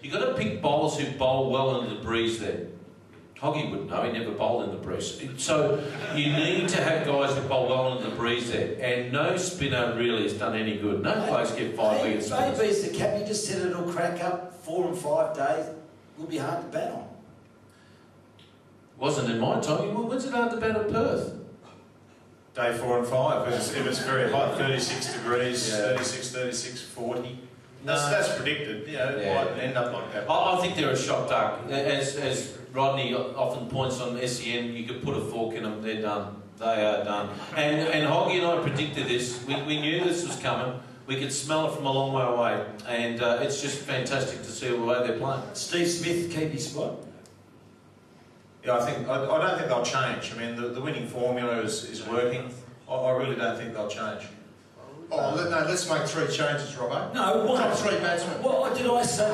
You've got to pick bowlers who bowl well into the breeze there. Hoggy wouldn't know, he never bowled in the breeze. So you need to have guys who bowl well into the breeze there. And no spinner really has done any good. No blokes get 5 wickets. Maybe's the cap, you just said it'll crack up 4 and 5 days. Will be hard to bat on. Wasn't in my time. When's it hard to bat at Perth? Day 4 and 5. If it's very hot, 36 degrees, yeah. 36, 36, 40. That's predicted. You know, it might end up like that. I think they're a shot duck. As Rodney often points on SEN, you could put a fork in them, they're done. They are done. And Hoggy and I predicted this. We knew this was coming. We could smell it from a long way away. And it's just fantastic to see the way they're playing. Steve Smith, keep his spot. Yeah, I don't think they'll change. I mean, the winning formula is working. I really don't think they'll change. Oh, no, let's make 3 changes, Robbo. No, what? Top 3 batsmen. What did I say?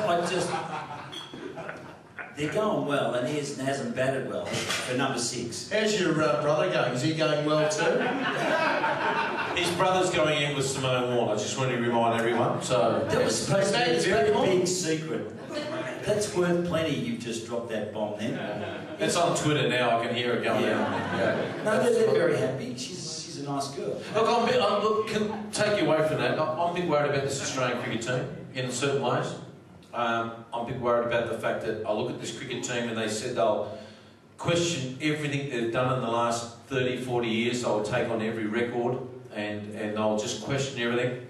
They're going well, and he hasn't batted well for number 6. How's your brother going? Is he going well too? His brother's going in with Simone Warne. I just want to remind everyone. So that was supposed to be a very big secret. That's worth plenty. You've just dropped that bomb then. It's on Twitter now. I can hear it going out. Yeah. No, they're very happy. She's a nice girl. Look, can take you away from that. I'm a bit worried about this Australian cricket team in certain ways. I'm a bit worried about the fact that I look at this cricket team and they said they'll question everything they've done in the last 30, 40 years. They'll take on every record and they'll just question everything.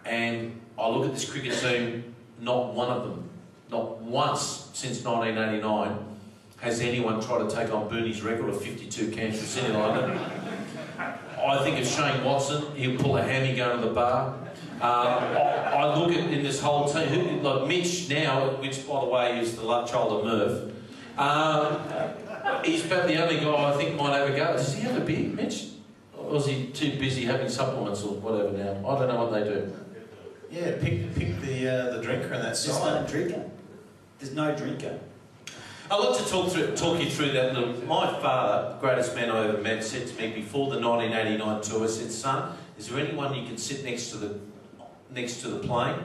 And I look at this cricket team, not one of them, not once since 1989 has anyone tried to take on Booney's record of 52 cans for Syndey like that. I think of Shane Watson, he'll pull a hammy going to the bar. I look at in this whole team, like Mitch now, which by the way is the love child of Merv. He's about the only guy I think might have a go. Does he have a beer, Mitch? Or was he too busy having supplements or whatever now? I don't know what they do. Yeah, pick the drinker in that side. There's no drinker. There's no drinker. I'd like to talk you through that. My father, the greatest man I ever met, said to me before the 1989 tour, said, "Son, is there anyone you can sit next to the plane?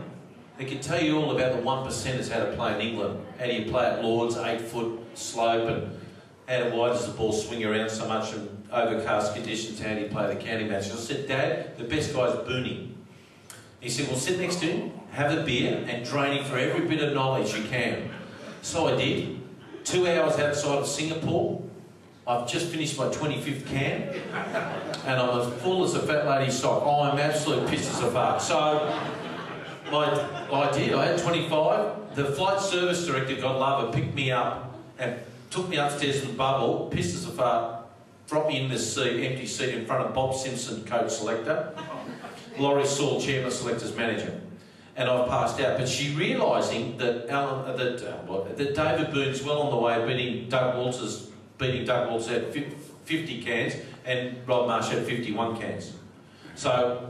They can tell you all about the 1%ers how to play in England. How do you play at Lords, 8-foot slope, and how wide does the ball swing around so much in overcast conditions? How do you play the county match?" I said, "Dad, the best guy's Booney." He said, "Well, sit next to him, have a beer, and drain him for every bit of knowledge you can." So I did. 2 hours outside of Singapore, I've just finished my 25th can, and I'm as full as a fat lady's sock. Oh, I'm absolutely pissed as a fuck. So, I did. I had 25. The flight service director, God love her, picked me up and took me upstairs in the bubble, pissed as a fart, dropped me in this seat, empty seat in front of Bob Simpson, coach selector, Laurie Saul, chairman selectors manager. And I've passed out. But she realising that that David Boon's well on the way of beating Doug Walters at 50 cans, and Rob Marsh had 51 cans. So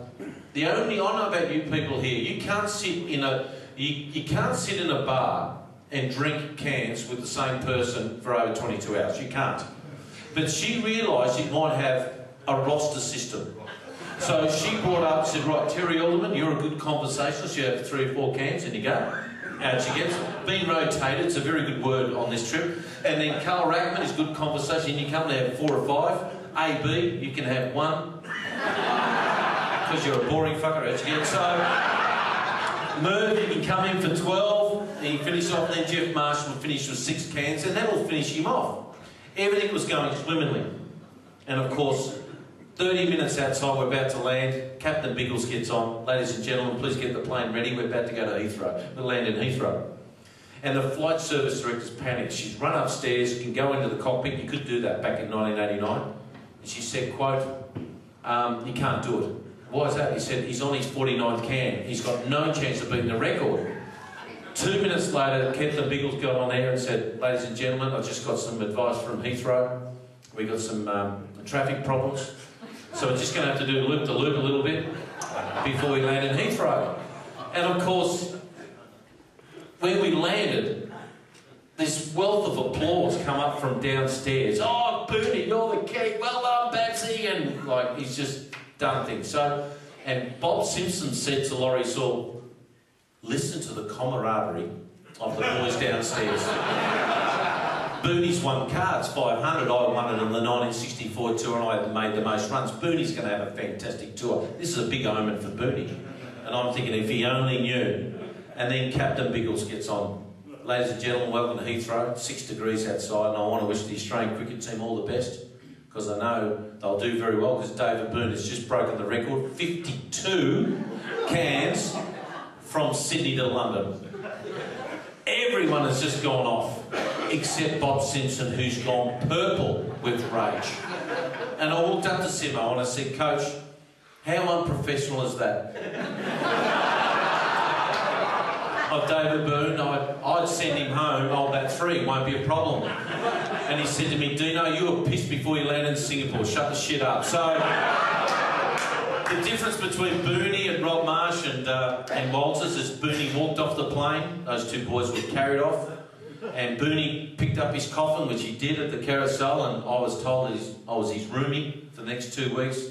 I know about you people here, you can't sit in a bar and drink cans with the same person for over 22 hours. You can't. But she realised it might have a roster system. So she brought up, said, "Right, Terry Alderman, you're a good conversationalist. You have 3 or 4 cans," and you go. Out she gets. Being rotated, it's a very good word on this trip. And then Carl Rackman is good conversation. You come to have 4 or 5. AB, you can have 1. Because you're a boring fucker, out you get. So Merv, you can come in for 12. He finished off, and then Jeff Marsh will finish with 6 cans, and that will finish him off. Everything was going swimmingly. And of course, 30 minutes outside, we're about to land. Captain Biggles gets on. "Ladies and gentlemen, please get the plane ready. We're about to go to Heathrow." We'll land in Heathrow. And the flight service director's panicked. She's run upstairs, can go into the cockpit. You could do that back in 1989. And she said, quote, "You can't do it." "Why is that?" He said, "He's on his 49th can. He's got no chance of beating the record." 2 minutes later, Captain Biggles got on there and said, "Ladies and gentlemen, I've just got some advice from Heathrow. We got some traffic problems. So we're just going to have to do loop-to-loop a little bit before we land in Heathrow." And of course, when we landed, this wealth of applause come up from downstairs. "Oh, Booney, you're the king. Well done, Batsy." And like, he's just done things. So, and Bob Simpson said to Laurie Saul, "Listen to the camaraderie of the boys downstairs. Booney's won cards, 500. I won it in the 1964 tour and I made the most runs. Booney's going to have a fantastic tour. This is a big omen for Booney. And I'm thinking if he only knew. And then Captain Biggles gets on. Ladies and gentlemen, welcome to Heathrow. 6 degrees outside and I want to wish the Australian cricket team all the best because I know they'll do very well because David Boon has just broken the record. 52 cans from Sydney to London. Everyone has just gone off, except Bob Simpson, who's gone purple with rage. And I walked up to Simo and I said, Coach, how unprofessional is that? Of David Boon, I'd send him home, I'll bat 3, won't be a problem. And he said to me, Dino, you were pissed before you landed in Singapore, shut the shit up. So, the difference between Booney and Rob Marsh and Walters is Booney walked off the plane, those two boys were carried off, and Booney picked up his coffin, which he did at the carousel, and I was told that I was his roomie for the next 2 weeks,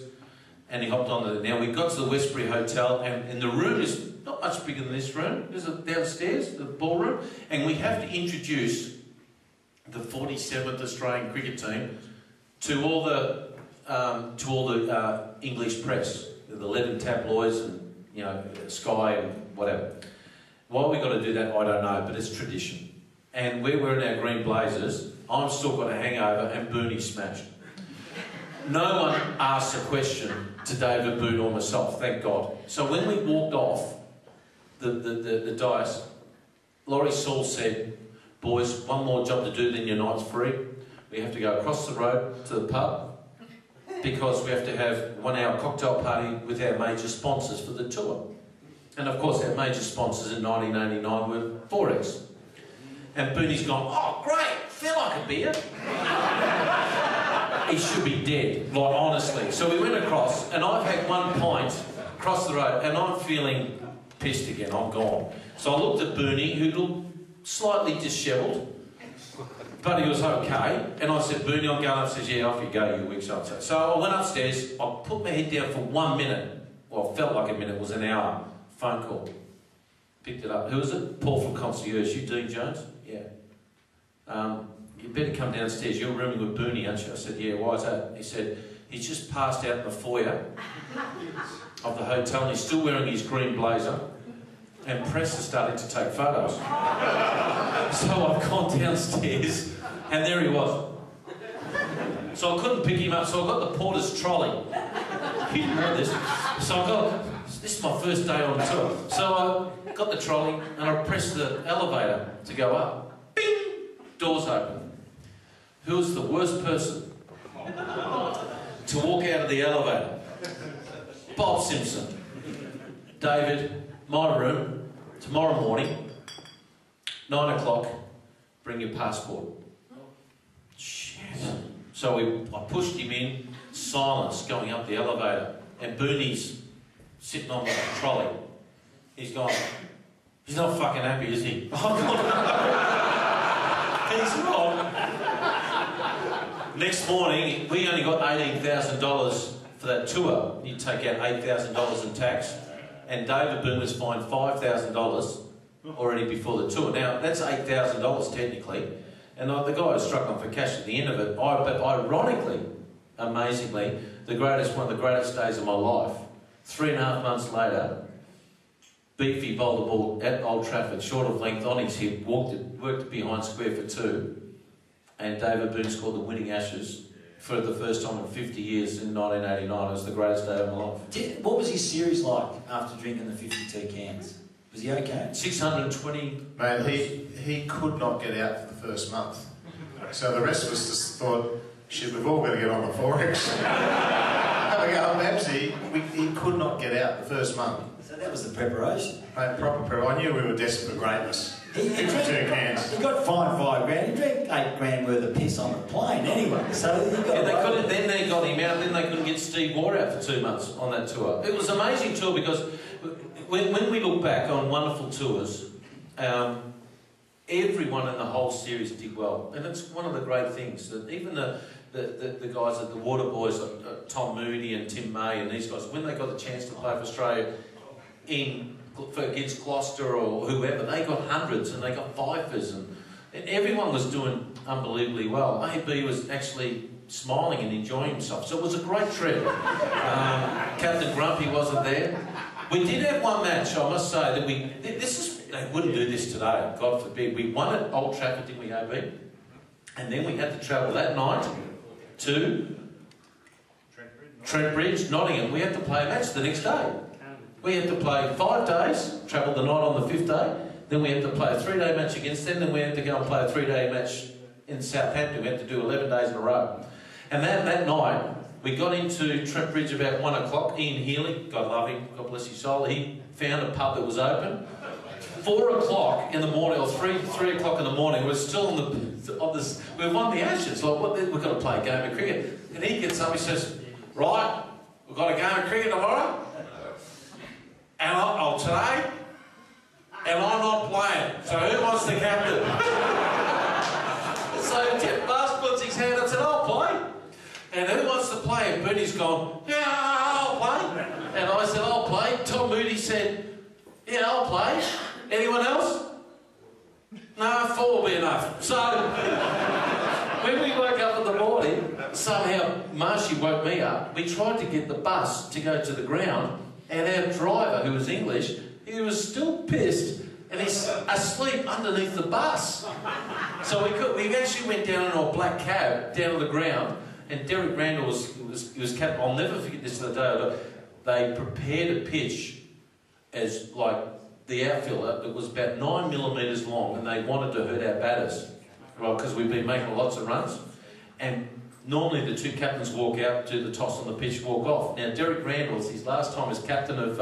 and he hopped onto it. Now, we got to the Westbury Hotel, and the room is not much bigger than this room. There's a downstairs, the ballroom, and we have to introduce the 47th Australian cricket team to all the English press, the leaden tabloids and, you know, Sky and whatever. Why we got to do that, I don't know, but it's tradition. And we're wearing our green blazers. I'm still got a hangover and Booney smashed. No one asked a question to David Boon or myself, thank God. So when we walked off the dais, Laurie Saul said, boys, one more job to do, then your night's free. We have to go across the road to the pub because we have to have 1 hour cocktail party with our major sponsors for the tour. And of course our major sponsors in 1989 were Forex. And Booney's gone, oh great, feel like a beer. He should be dead, like honestly. So we went across and I've had 1 pint across the road and I'm feeling pissed again, I'm gone. So I looked at Booney, who looked slightly dishevelled, but he was okay. And I said, Booney, I'm going upstairs. Yeah, off you go, you weak so. So I went upstairs, I put my head down for 1 minute. Well, it felt like a minute, it was an hour. Phone call. Picked it up. Who was it? Paul from Concierge. You Dean Jones? Yeah. You better come downstairs. You're rooming with Booney, aren't you? I said, yeah, why is that? He said, he's just passed out in the foyer of the hotel and he's still wearing his green blazer and press is starting to take photos. So I've gone downstairs and there he was. So I couldn't pick him up, so I got the porter's trolley. He didn't know this. So this is my first day on tour. So I got the trolley and I pressed the elevator to go up. Bing! Doors open. Who's the worst person to walk out of the elevator? Bob Simpson. David, my room, tomorrow morning, 9 o'clock, bring your passport. Shit. So I pushed him in, silence, going up the elevator, and Booney's sitting on the trolley. He's gone, he's not fucking happy, is he? He's not. Next morning, we only got $18,000 for that tour. You take out $8,000 in tax. And David Boon was fined $5,000 already before the tour. Now, that's $8,000 technically. And the guy was struggling for cash at the end of it. But ironically, amazingly, one of the greatest days of my life, 3.5 months later, Beefy bowled the ball at Old Trafford, short of length on his hip, worked it behind square for 2, and David Boon scored the winning Ashes for the first time in 50 years in 1989. It was the greatest day of my life. What was his series like after drinking the 52 cans? Was he okay? 620. Man, he could not get out for the first month. So the rest of us just thought, shit, we've all got to get on the Forex. Having a Babsy, he could not get out the first month. So that was the preparation. Mate, proper prep. I knew we were destined for greatness. He cans. He got fined $5,000. He drank $8,000 worth of piss on the plane anyway. So he got then they got him out. Then they couldn't get Steve Waugh out for 2 months on that tour. It was an amazing tour because when we look back on wonderful tours, everyone in the whole series did well, and it's one of the great things that even the guys at the Water Boys, like Tom Moody and Tim May and these guys, when they got the chance to play for Australia in against Gloucester or whoever, they got hundreds and they got fifers and everyone was doing unbelievably well. AB was actually smiling and enjoying himself, so it was a great trip. Captain Grumpy wasn't there. We did have one match, I must say, that they wouldn't do this today, God forbid. We won at Old Trafford, didn't we, AB? And then we had to travel that night to Trent Bridge, Nottingham. We had to play a match the next day. We had to play 5 days, travelled the night on the 5th day, then we had to play a 3-day match against them, then we had to go and play a 3-day match in Southampton. We had to do 11 days in a row. And that night, we got into Trent Bridge about 1 o'clock. Ian Healy, God love him, God bless his soul, he found a pub that was open. 4 o'clock in the morning, or 3 o'clock in the morning, we're still on this, we've won the Ashes, like, we've got to play a game of cricket. And he gets up, he says, right, we've got a game of cricket tomorrow, and today, and I'm not playing, so who wants the captain? So Jeff Marsh puts his hand up and said, I'll play. And who wants to play? And Bernie's gone, yeah, I'll play. And I said, I'll play. Tom Moody said, yeah, I'll play. Anyone else? No, 4 will be enough. So, when we woke up in the morning, somehow Marshy woke me up. We tried to get the bus to go to the ground, and our driver, who was English, he was still pissed, and he's asleep underneath the bus. So we actually went down in our black cab, down to the ground, and Derek Randall was captain. I'll never forget this to the day. They prepared a pitch as like the outfielder that was about 9 millimetres long, and they wanted to hurt our batters, right? Because we've been making lots of runs, and normally the 2 captains walk out, do the toss on the pitch, walk off. Now Derek Randall's his last time as captain of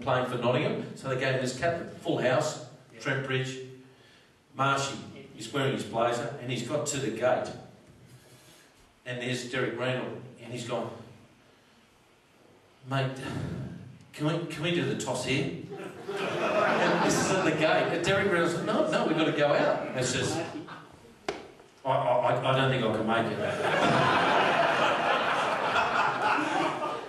playing for Nottingham, so they gave him this captain, full house, Trent Bridge, Marshy. He's wearing his blazer, and he's got to the gate, and there's Derek Randall, and he's gone, mate, can we do the toss here? And this is at the gate. And Derek Randall's like, no, we've got to go out. And it says, I don't think I can make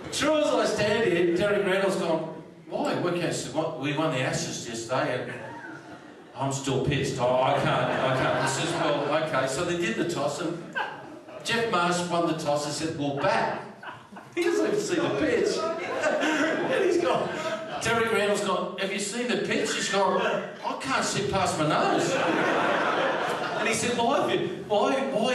it. True as I stand here, Derek Randall's gone, why? We won the Ashes yesterday, and I'm still pissed. I can't. He says, well, okay. So they did the toss, and Jeff Marsh won the toss and said, well, bat. He doesn't even see the pitch. And he's gone, Derek Randall's gone, have you seen the pitch? He's gone, I can't see past my nose. And he said, why are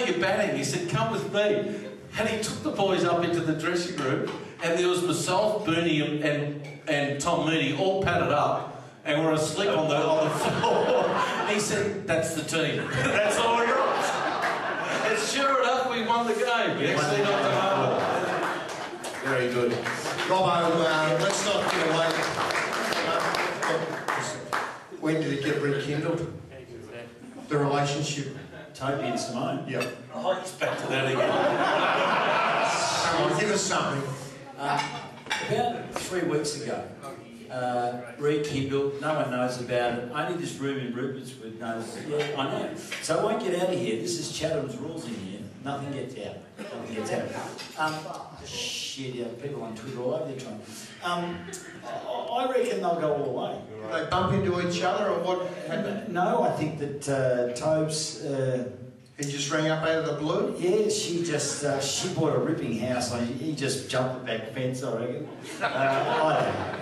you batting? He said, come with me. And he took the boys up into the dressing room, and there was myself, Bernie, and Tom Moody all padded up, and we're asleep on the floor. He said, that's the team. That's all we got. And sure enough, we won the game. We actually knocked them over. Very good. Robbo, let's not get away. When did it get rekindled? The relationship? Toby and Simone. Yeah. Oh, he's back to that again. Come on, give us something. About 3 weeks ago, rekindled, no one knows about it, only this room in Rupertswood knows, yeah, I know. So I won't get out of here, this is Chatham's rules in here, nothing gets out. Nothing gets out. Shit, yeah, people on Twitter all over their trying. I reckon they'll go all the way. They bump into each other, or what happened? No, I think that Tobes... He just rang up out of the blue? Yeah, she bought a ripping house. He just jumped the back fence, I reckon. I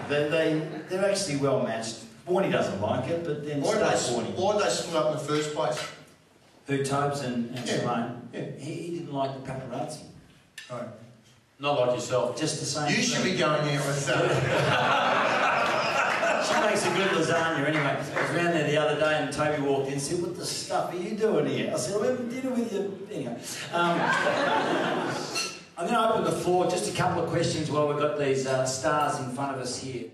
don't know. They're actually well matched. Borny doesn't like it, but then Why did they split up in the first place? Who, Tobes and Yeah. Simone? Yeah. He didn't like the paparazzi. Right. Not like yourself. Just the same. You should be going out with She makes a good lasagna anyway. I was around there the other day and Toby walked in and said, what the stuff are you doing here? I said, I'm having dinner with you. Anyway. I'm going to open the floor, just a couple of questions while we've got these stars in front of us here.